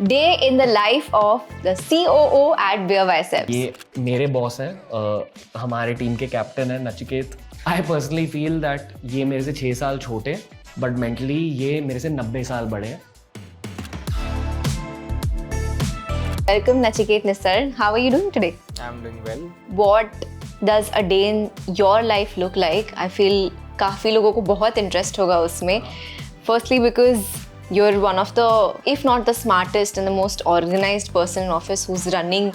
Day in the life of the COO at Beer Biceps. ये मेरे boss हैं, हमारे टीम के कैप्टन हैं Nachiket. I personally feel that ये मेरे से 6 साल छोटे बट मेंटली ये मेरे से 90 साल बड़े हैं. Welcome Nachiket Nisar. How are you doing today? I'm doing well. What does a day in your life look like? I feel काफ़ी लोगों को बहुत इंटरेस्ट होगा उसमें. Firstly because you're one of the, if not the smartest and the most organized person in office who's running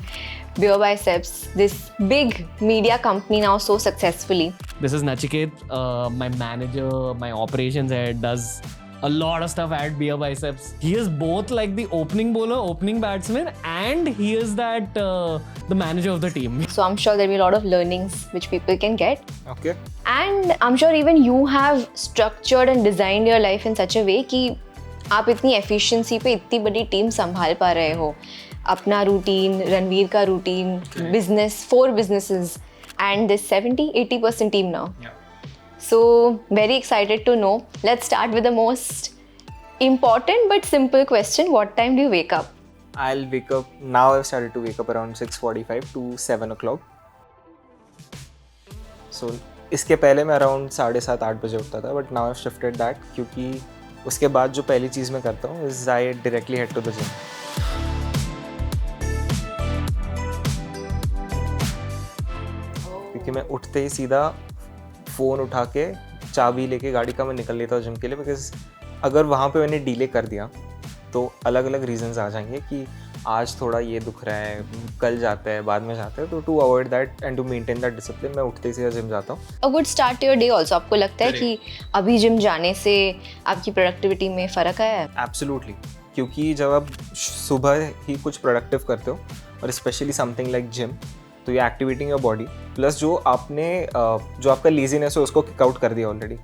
Beer Biceps, this big media company now so successfully. This is Nachiket, my manager, my operations head, does a lot of stuff at Beer Biceps. He is both like the opening bowler, opening batsman, and he is that the manager of the team. So I'm sure there'll be a lot of learnings which people can get. Okay. And I'm sure even you have structured and designed your life in such a way कि आप इतनी efficiency पे इतनी बड़ी team संभाल पा रहे हो. अपना रूटीन, रणवीर का routine, business, 4 businesses and this 70-80% team now. Yeah. So very excited to know. Let's start with the most important but simple question. What time do you wake up? I'll wake up, now I've started to wake up around 6:45 to 7 o'clock. So इसके पहले मैं around 7:30-8 बजे उठता था but now I've shifted that क्योंकि उसके बाद जो पहली चीज़ मैं करता हूँ is I directly head to the gym. क्योंकि मैं उठते ही सीधा फ़ोन उठा के चाबी लेके गाड़ी का मैं निकल लेता हूँ जिम के लिए. बिकॉज अगर वहाँ पे मैंने डिले कर दिया तो अलग अलग रीजंस आ जाएंगे कि आज थोड़ा ये दुख रहा है, कल जाते हैं, बाद में जाते हैं. तो to avoid that and to maintain that discipline मैं उठते ही सीधा जिम जाता हूँ. A good start to your day also. आपको लगता है कि अभी जिम जाने से आपकी प्रोडक्टिविटी में फ़र्क आया है? एब्सोल्युटली. क्योंकि जब आप सुबह ही कुछ प्रोडक्टिव करते हो और स्पेशली समथिंग लाइक जिम, तो ये एक्टिवेटिंग योर बॉडी प्लस जो आपका लेजीनेस है उसको किक आउट कर दिया already.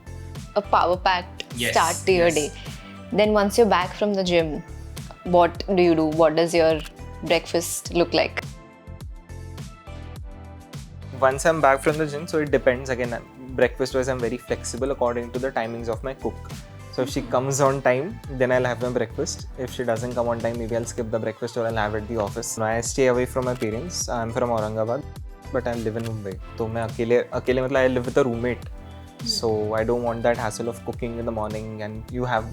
A power-packed start to your day. Then once you're back from the gym, what do you do? What does your breakfast look like? Once I'm back from the gym, so it depends again. Breakfast wise, I'm very flexible according to the timings of my cook. So if she comes on time, then I'll have my breakfast. If she doesn't come on time, maybe I'll skip the breakfast or I'll have it at the office. I stay away from my parents. I'm from Aurangabad, but I live in Mumbai. So मैं अकेले मतलब I live with a roommate. So I don't want that hassle of cooking in the morning and you have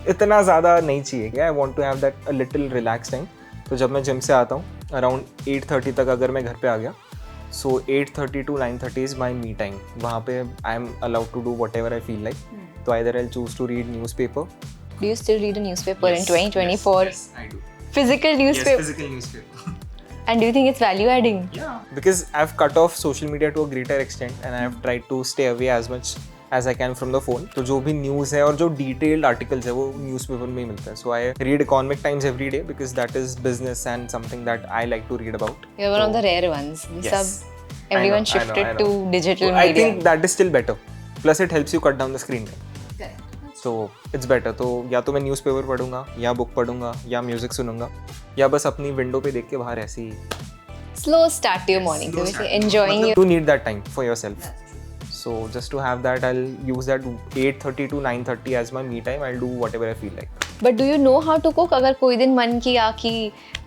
इतना ज़्यादा नहीं चाहिए क्या. I want to have that a little relaxed time. तो जब मैं जिम से आता हूँ around 8:30 तक अगर मैं घर पे आ गया, so 8:30 to 9:30 is my me time. वहाँ पे I am allowed to do whatever I feel like. So either I'll choose to read newspaper. Do you still read a newspaper in 2024? Yes, I do. Physical newspaper? Yes, physical newspaper. And do you think it's value adding? Yeah. Because I've cut off social media to a greater extent and I've tried to stay away as much as I can from the phone. तो जो भी news है और जो detailed articles है वो newspaper में ही मिलता है. So I read Economic Times every day because that is business and something that I like to read about. You're one of the rare ones. Yes. Everyone I know, shifted I know. to digital I media. think that is still better. Plus it helps you cut down the screen time. So it's better. तो या तो मैं newspaper पढ़ूंगा या book पढ़ूंगा या music सुनूंगा या बस अपनी विंडो पे देख के बाहर ऐसे ही. Slow start to your morning. So basically enjoying your... You need that time for yourself. So just to have that, I'll use that 8:30 to 9:30 as my me time. I'll do whatever I feel like. But do you know how to cook? अगर कोई दिन मन किया कि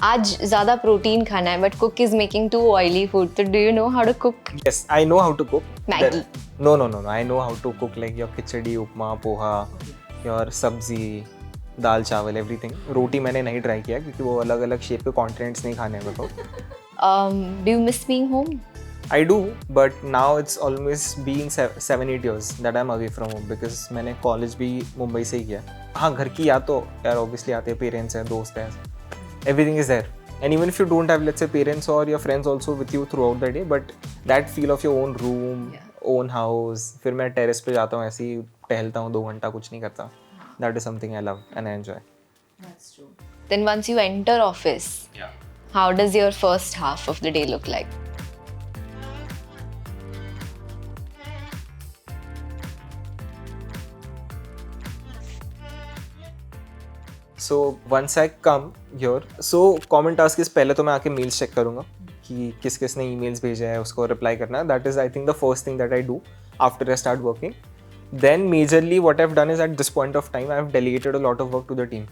आज ज़्यादा protein खाना है, but cook is making too oily food. So do you know how to cook? Yes, I know how to cook. Maggi. No. I know how to cook like your khichdi, upma, poha, your sabzi, दाल चावल, everything. रोटी मैंने नहीं try किया क्योंकि वो अलग अलग shape के continents नहीं खाने हैं मेरे को. Do you miss being home? I do, but now it's almost being 7-8 years that I'm away from home because मैंने कॉलेज भी मुंबई से ही किया. हाँ, घर की याद तो यार obviously आते हैं, पेरेंट्स हैं, दोस्त हैं, everything is there. And even if you don't have let's say parents or your friends also with you throughout the day, but that feel of your own room, own house, फिर मैं terrace पे जाता हूँ ऐसे ही टहलता हूँ 2 घंटा कुछ नहीं करता. That is something I love and I enjoy. That's true. Then once you enter office, how does your first half of the day look like? So once I come here, so common task is पहले तो मैं आके mails check करूँगा कि किस किस ने emails भेजा है उसको रिप्लाई करना है. That is I think the first thing that I do after I start working. Then majorly what I've done is at this point of time I've delegated a lot of work to the team.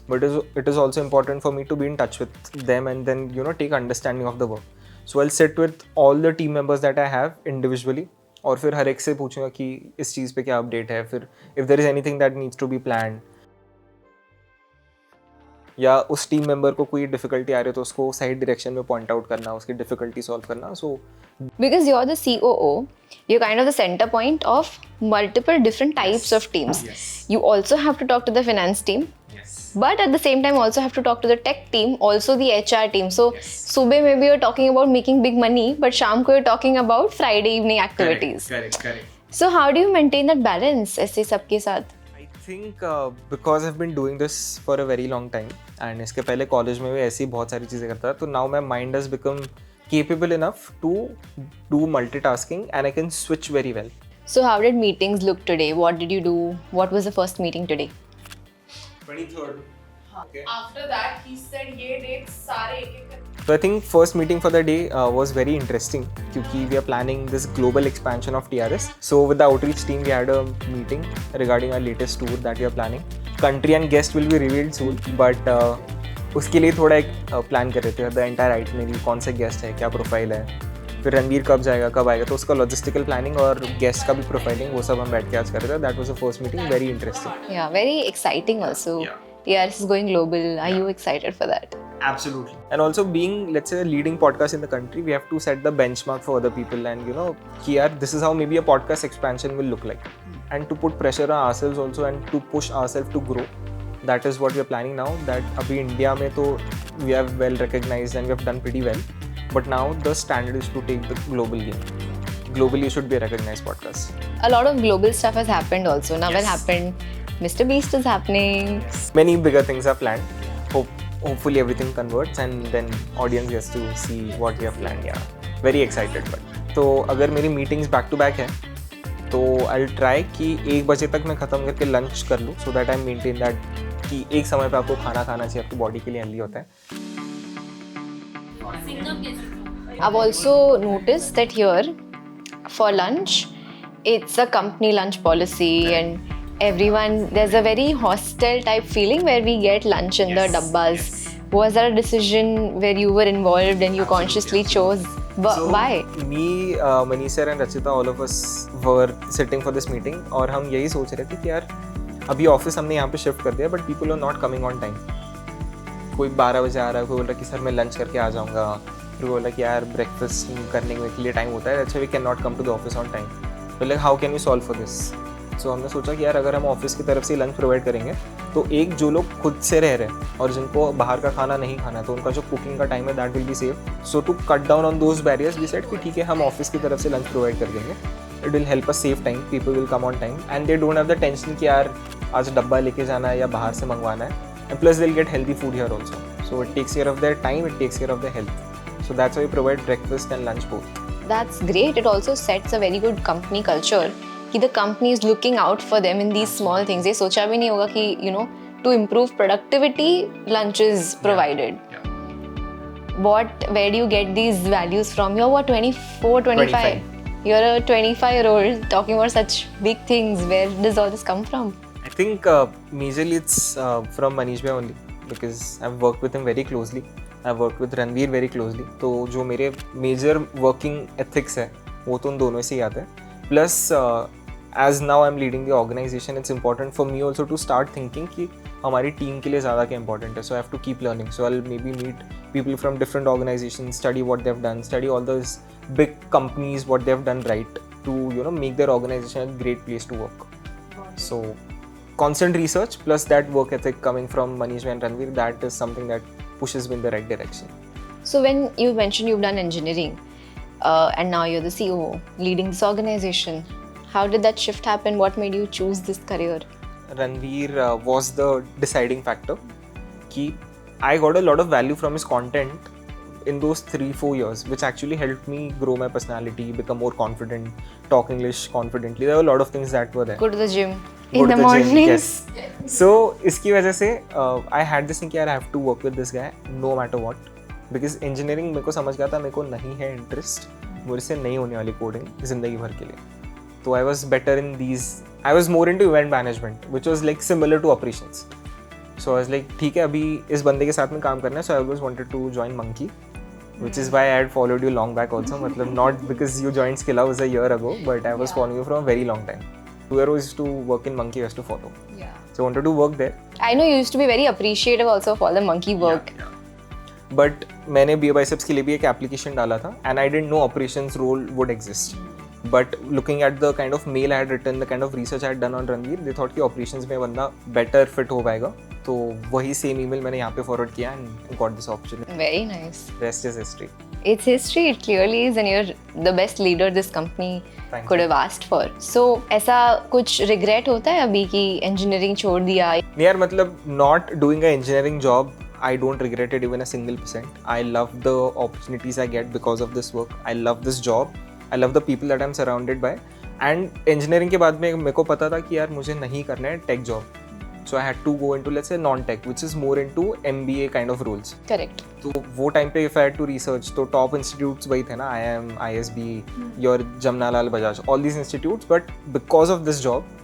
but it is also important for me to be in touch with them and then take understanding of the work. So I'll sit with all the team members that I have individually और फिर हर एक से पूछूंगा कि इस चीज़ पे क्या update है, फिर if there is anything that needs to be planned या उस टीम मेंबर को कोई डिफिकल्टी आ रही है तो उसको सही डायरेक्शन में पॉइंट आउट करना, उसकी डिफिकल्टी सॉल्व करना. सो Because you're the COO, you're kind of the center point of multiple different types of teams. Yes. You also have to talk to the finance team, but at the same time also have to talk to the tech team, also the HR team. So सुबह maybe you're talking about making big money, but शाम को you're talking about Friday evening activities. Correct. So how do you maintain that balance ऐसे सबके साथ? I think because I've been doing this for a very long time and इसके पहले college में भी ऐसी बहुत सारी चीज़ें करता था, तो now my mind has become capable enough to do multitasking and I can switch very well. So how did meetings look today? What did you do? What was the first meeting today? 23rd. Okay. After that, he said ये dates सारे एक-एक करके. So I think first meeting for the day was very interesting क्योंकि we are planning this global expansion of TRS. So with the outreach team we had a meeting regarding our latest tour that we are planning. Country and guest will be revealed soon, but उसके लिए थोड़ा एक plan कर रहे थे the entire itinerary, कौन से guest है, क्या प्रोफाइल है, फिर रणवीर कब जाएगा कब आएगा, तो उसका लॉजिस्टिकल प्लानिंग और गेस्ट का भी प्रोफाइलिंग वो सब हम बैठ के आज कर रहे थे. That was the first meeting, very interesting. Yeah, very exciting also. Yeah. TRS is going global. Are you excited for that? Absolutely. And also being, let's say, a leading podcast in the country, we have to set the benchmark for other people and कि यार this is how maybe a podcast expansion will look like. And to put pressure on ourselves also and to push ourselves to grow. That is what we are planning now. That अभी India में तो we are well recognized and we have done pretty well. But now the standard is to take the global game. Globally, you should be a recognized podcast. A lot of global stuff has happened also. Now Yes. what happened? Mr. Beast is happening. Many bigger things are planned. Hopefully everything converts and then audience gets to see what we have planned. Yeah, very excited. But तो अगर मेरी meetings back to back है तो I'll try कि 1 बजे तक मैं ख़त्म करके लंच कर लूँ so that I maintain that कि एक समय पे आपको खाना खाना चाहिए, आपकी बॉडी के लिए हेल्दी होता है. I've also noticed that here for lunch, it's a company lunch policy and everyone, there's a very hostile type feeling where we get lunch in the dabbas. Was that a decision where you were involved and you consciously chose? Why? Me, Manish sir and Rachita, all of us were sitting for this meeting और हम यही सोच रहे थे कि यार अभी office हमने यहाँ पे शिफ्ट कर दिया but people are not coming on time. कोई 12 बजे आ रहा है, कोई बोल रहा है कि सर मैं लंच करके आ जाऊँगा, फिर बोल रहा है कि यार ब्रेकफास्ट करने के लिए टाइम होता है, अच्छा we can not come to the office on time. तो like how can we solve for this. So हमने सोचा कि यार अगर हम ऑफिस की तरफ से लंच प्रोवाइड करेंगे तो एक जो लोग खुद से रह रहे हैं और जिनको बाहर का खाना नहीं खाना तो उनका जो कुकिंग का टाइम है that will be save. So to cut down on those barriers we said कि ठीक है हम ऑफिस की तरफ से लंच प्रोवाइड कर देंगे. It will help us save time, people will come on time and they don't have the tension कि यार आज डब्बा लेके जाना है या बाहर से मंगवाना है. And plus they will get healthy food here also. So it takes care of their time, it takes care of their health. So that's why we provide breakfast and lunch both. That's great. It also sets a very good company culture कि the company is looking out for them in these small things. ये सोचा भी नहीं होगा कि to improve productivity, lunch is provided. Where do you get these values from? You're what, 24, 25? You're a 25-year-old talking about such big things. Where does all this come from? I think majorly it's from Manish bhai only because I've worked with him very closely. I've worked with Ranveer very closely. तो जो मेरे major working ethics है वो तो उन दोनों से ही आता है. Plus as now I'm leading the organization, it's important for me also to start thinking कि हमारी टीम के लिए ज़्यादा क्या important है. So I have to keep learning. So I'll maybe meet people from different organizations, study what they've done, study all those big companies what they've done right to make their organization a great place to work. So constant research plus that work ethic coming from Manish and Ranveer, that is something that pushes me in the right direction. So when you mentioned you've done engineering and now you're the CEO leading this organization, how did that shift happen? What made you choose this career? Ranveer was the deciding factor. I got a lot of value from his content in those 3-4 years, which actually helped me grow my personality, become more confident, talk English confidently. There were a lot of things that were there. Go to the gym Go in to the gym, mornings. yes. So इसकी वजह से I had this thing कि यार I have to work with this guy no matter what, because engineering मेरे को समझ गया था मेरे को नहीं है interest, मुझे से नहीं होने वाली coding जिंदगी भर के लिए. So I was better in these. I was more into event management, which was like similar to operations. So I was like ठीक है अभी इस बंदे के साथ में काम करना है, so I always wanted to join monkey, which is why I had followed you long back also. मतलब not because you joined Skill House a year ago, but I was following you from a very long time. Whoever used to work in Monkey used to follow. Yeah. So I wanted to work there. I know you used to be very appreciative also of all the monkey work. But मैंने BA Biceps के लिए भी एक application डाला था and I didn't know operations role would exist. But looking at the kind of mail I had written, the kind of research I had done on Ranveer, they thought कि operations में बंदा better fit हो पाएगा. तो वही same email मैंने यहाँ पे forward किया and got this opportunity. Very nice. Rest is history. It's history, it clearly is, and you're the best leader this company Thank could you. have asked for. So, ऐसा कुछ regret होता है अभी कि engineering छोड़ दिया? नहीं यार मतलब not doing an engineering job, I don't regret it even a single %. I love the opportunities I get because of this work. I love this job. I love the people that I'm surrounded by. And engineering के बाद में मेरे को पता था कि यार मुझे नहीं करना है tech job. So I had to go into let's say non-tech, which is more into MBA kind of roles. Correct. तो वो टाइम पे if I had to research तो top institutes वही थे ना, IIM, ISB, your Jamnalal Bajaj, all these institutes. But because of this job,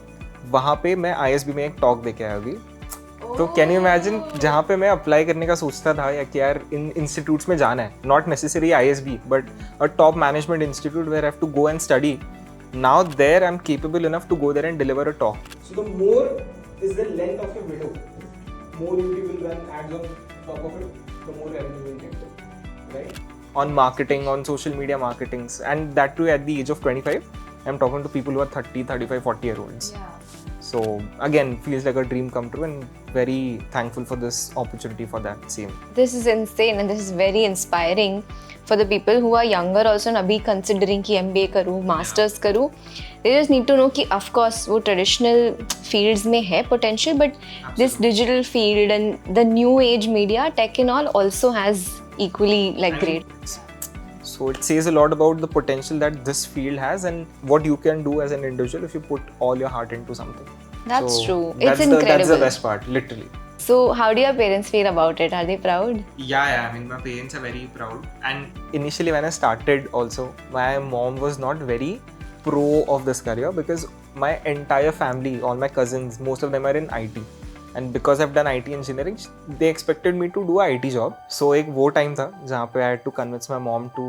वहाँ पे मैं ISB में एक talk दे के आया अभी. तो कैन यू इमेजिन जहाँ पे मैं अप्लाई करने का सोचता था या कि यार इन इंस्टीट्यूट्स में जाना है, not necessary ISB but a top management institute where I have to go and study. Now there I am capable enough to go there and deliver a talk. So the more is the length of your video, more you will run ads on top of it, the more revenue will get, right? On marketing, on social media marketings, and that too at the age of 25. I'm talking to people who are 30, 35, 40-year-olds. So again, feels like a dream come true and very thankful for this opportunity for that same. This is insane and this is very inspiring for the people who are younger also and अभी considering कि MBA करूँ, masters करूँ. They just need to know कि of course वो traditional fields में है potential, but this digital field and the new age media, tech and all also has equally like great. So it says a lot about the potential that this field has and what you can do as an individual if you put all your heart into something. That's So true. It's that's incredible. The best part, literally. So how do your parents feel about it? Are they proud? Yeah, I mean my parents are very proud. And initially when I started also, my mom was not very pro of this career because my entire family, all my cousins, most of them are in IT. And because I've done IT engineering, they expected me to do a IT job. So एक वो time था जहाँ पे I had to convince my mom to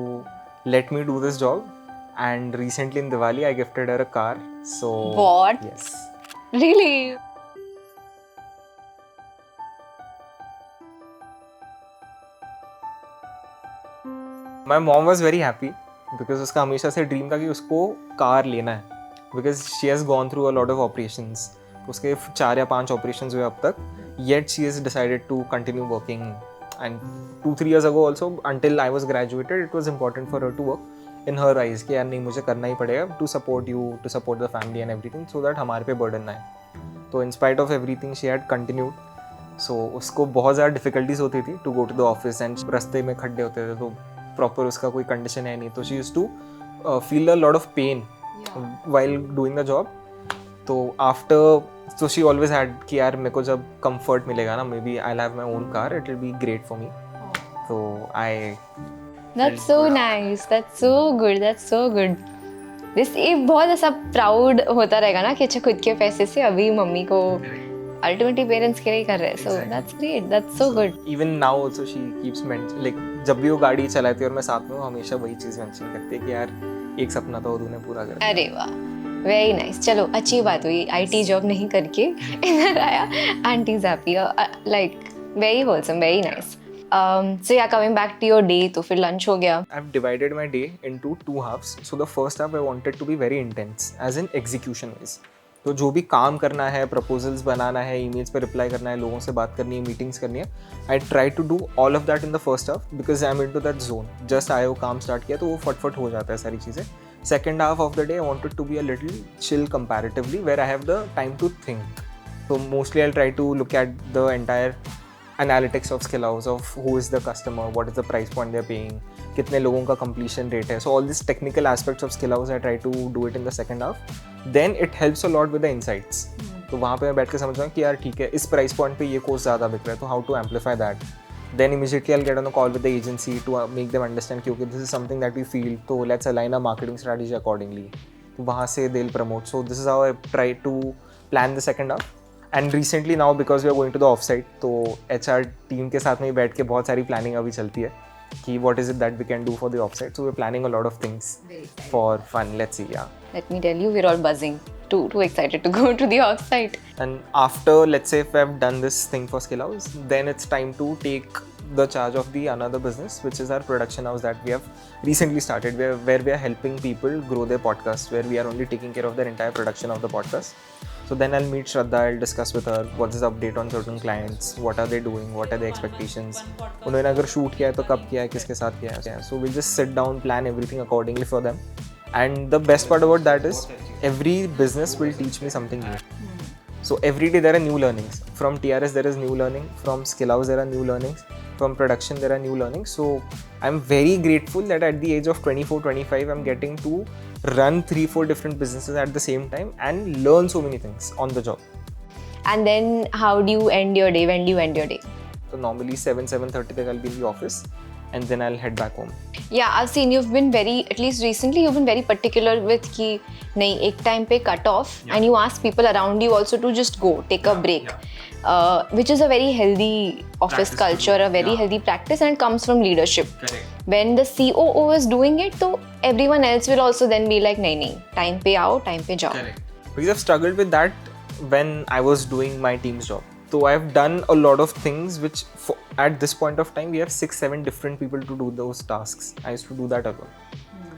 let me do this job. And recently in Diwali, I gifted her a car. So What? Yes. Really? My mom was very happy because उसका हमेशा से dream था कि उसको car लेना है because she has gone through a lot of operations. उसके 4 या 5 operations हुए अब तक, yet she has decided to continue working. And 2-3 years ago also, until I was graduated, it was important for her to work in her eyes कि यार नहीं मुझे करना ही पड़ेगा to support you, to support the family and everything so that हमारे पे burden ना आए. तो in spite of everything she had continued. So उसको बहुत ज़्यादा difficulties होती थी to go to the office and रास्ते में खड्डे होते थे तो proper उसका कोई condition है नहीं, तो she used to feel a lot of pain while doing the job. तो after, so she always had कि यार मेरे को जब comfort मिलेगा ना, maybe I'll have my own car, it will be great for me. So I. That's so nice. That's so good. That's so good. This ये बहुत ऐसा proud होता रहेगा ना कि अच्छा खुद के पैसे से अभी मम्मी को ultimately parents के लिए कर रहे हैं. So that's great. That's so good. Even now also she keeps mentioning, like जब भी वो गाड़ी चलाती है और मैं साथ में हूँ, हमेशा वही चीज़ mention करती है कि यार एक सपना था वो तूने पूरा कर दिया. अरे वाह, वेरी नाइस. चलो अच्छी बात हुई, IT जॉब नहीं करके इधर आया. Aunties happy, like very wholesome, very nice. So yeah, coming back to your day, तो फिर lunch हो गया. I've divided my day into 2 halves. So the first half I wanted to be very intense, as in execution wise. तो जो भी काम करना है, प्रपोजल्स बनाना है, ईमेल्स पे रिप्लाई करना है, लोगों से बात करनी है, मीटिंग्स करनी है, I try to do all of that in the first half because I am into that zone. Just आए हो, काम स्टार्ट किया तो वो फटफट हो जाता है सारी चीज़ें. Second half of the day I wanted to be a little chill comparatively where I have the time to think. So mostly I'll try to look at the entire analytics of Skill House, of who is the customer, what is the price point they're paying, कितने लोगों का completion rate है. So all these technical aspects of Skill House I try to do it in the second half. Then it helps a lot with the insights. तो वहाँ पे मैं बैठ के समझ रहा हूँ कि यार ठीक है इस price point पे ये course ज़्यादा बिक रहा है तो how to amplify that. Then immediately I'll get on a call with the agency to make them understand कि okay this is something that we feel, so let's align our marketing strategy accordingly. तो वहाँ से they'll promote. So this is how I try to plan the second half. And recently now because we are going to the off site, तो HR team के साथ में ही बैठ के बहुत सारी प्लानिंग अभी चलती है कि what is it that we can do for the of site. So we're planning a lot of things for fun. Let's see, yeah. Let me tell you, we're all buzzing. Too excited to go to the offsite. And after, let's say, if I've done this thing for Skill House, then it's time to take the charge of the another business, which is our production house that we have recently started, where we are helping people grow their podcast, where we are only taking care of their entire production of the podcast. So then I'll meet Shraddha, I'll discuss with her what is the update on certain clients, what are they doing, what are their expectations. उन्होंने अगर shoot किया है तो कब किया है, किसके साथ किया है. So we'll just sit down, plan everything accordingly for them. And the best part about that is every business will teach me something new. So every day there are new learnings. From TRS there is new learning. From Skill House there are new learnings. From production there are new learnings. So I'm very grateful that at the age of 24, 25 I'm getting to run 3-4 different businesses at the same time and learn so many things on the job. And then how do you end your day? When do you end your day? So normally 7:30 I'll be in the office and then I'll head back home. Yeah, I've seen you've been very, at least recently, you've been very particular with कि नहीं एक time पे cut off, and you ask people around you also to just go, take a break, which is a very healthy office culture, a very healthy practice, and it comes from leadership. Correct. When the COO is doing it, तो everyone else will also then be like नहीं time पे आओ, time पे जाओ. Correct. Because I've struggled with that when I was doing my team's job. So I've done a lot of things which at this point of time we have 6-7 different people to do those tasks. I used to do that alone.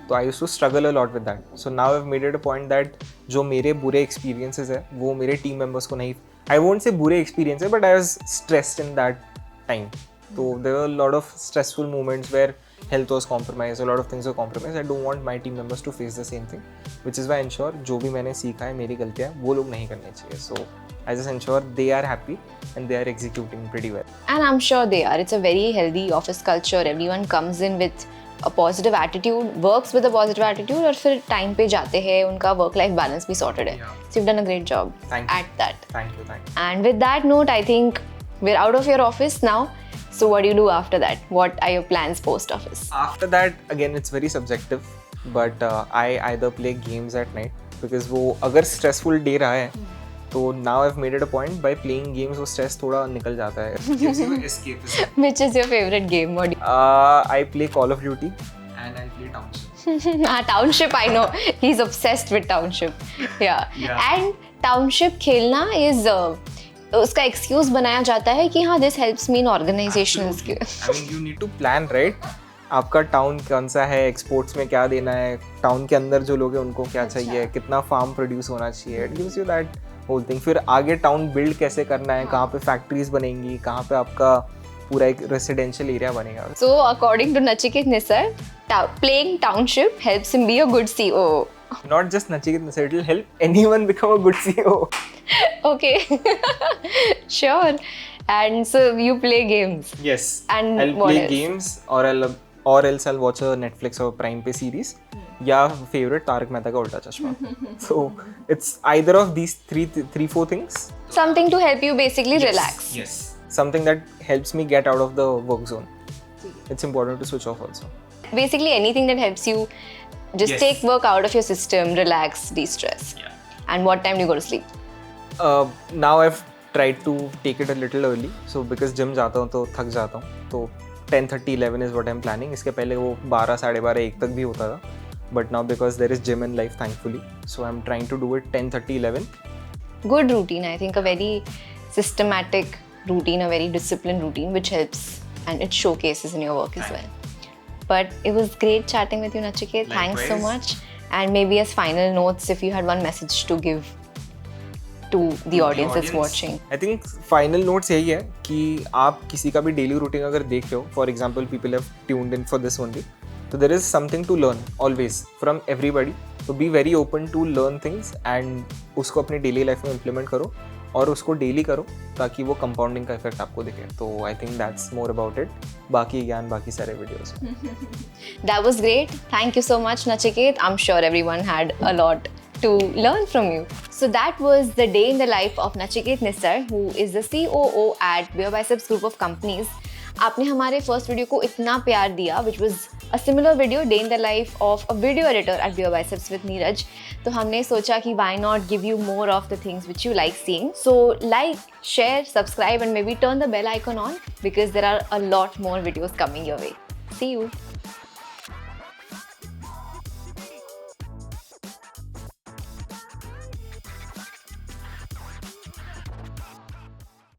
So I used to struggle a lot with that. So now I've made it a point that जो मेरे बुरे experiences है वो मेरे team members को नहीं, I won't say बुरे experiences but I was stressed in that time. So there were a lot of stressful moments where health was compromised, a lot of things were compromised. I don't want my team members to face the same thing, which is why I ensure जो भी मैंने सीखा है मेरी गलतियाँ वो लोग नहीं करनी चाहिए. So I just ensure they are happy and they are executing pretty well. And I'm sure they are. It's a very healthy office culture. Everyone comes in with a positive attitude, works with a positive attitude, और फिर time पे जाते हैं, उनका work-life balance भी sorted है. So you've done a great job Thank you. at that. Thank you. And with that note, I think we're out of your office now. So what do you do after that? What are your plans post-office? After that, again, it's very subjective, but I either play games at night because वो अगर stressful day रहा है, तो now I've made it a point by playing games वो stress थोड़ा निकल जाता है. Gives you escapism. Which is your favorite game? What do I play Call of Duty and I play Township. Township, I know. He's obsessed with Township. Yeah. And Township खेलना is उसका excuse बनाया जाता है कि हाँ this helps me in organizational skills. I mean, you need to plan, right? आपका town कौन सा है, एक्सपोर्ट्स में क्या देना है, टाउन के अंदर जो लोग हैं उनको क्या चाहिए, कितना फार्म प्रोड्यूस होना चाहिए. It gives you that whole thing. फिर आगे टाउन बिल्ड कैसे करना है, कहाँ पे फैक्ट्रीज बनेंगी, कहाँ पे आपका पूरा एक रेसिडेंशियल एरिया बनेगा. So according to Nachiket Nisar, playing Township helps him be a good COO. Not just Nachiket Nisar, it will help anyone become a good CEO. Okay. Sure. And so you play games. Yes. And I'll what play else? games or else I'll watch a Netflix or Prime पे series. या favorite Tarak Mehta का उल्टा चश्मा. So it's either of these three-four things. Something to help you basically relax. Yes. Something that helps me get out of the work zone. It's important to switch off also. Basically anything that helps you just Yes. take work out of your system, relax, de-stress. Yeah. And what time do you go to sleep? Now I've tried to take it a little early. So because gym जाता हूँ तो थक जाता हूँ. तो 10:30-11 is what I'm planning. इसके पहले वो 12, 12:30, 1 तक भी होता था. But now because there is gym in life, thankfully, so I'm trying to do it 10:30-11. Good routine, I think a very systematic routine, a very disciplined routine, which helps and it showcases in your work as well. But it was great chatting with you, Nachiket. Thanks so much. And maybe as final notes, if you had one message to give to the audience that's watching. I think final notes यही है कि आप किसी का भी daily routine अगर देख रहे हो, for example, people have tuned in for this only. So there is something to learn always from everybody. So be very open to learn things and उसको अपनी daily life में implement करो और उसको daily करो ताकि वो compounding का effect आपको दिखे. तो I think that's more about it. बाकी ज्ञान बाकी सारे videos. That was great. Thank you so much, Nachiket. I'm sure everyone had a lot to learn from you. So that was the day in the life of Nachiket Nisar, who is the COO at Beer Biceps Group of Companies. आपने हमारे first video को इतना प्यार दिया, which was a similar video, day in the life of a video editor at Beer Biceps with Neeraj. तो हमने सोचा कि why not give you more of the things which you like seeing. So like, share, subscribe and maybe turn the bell icon on because there are a lot more videos coming your way. See you.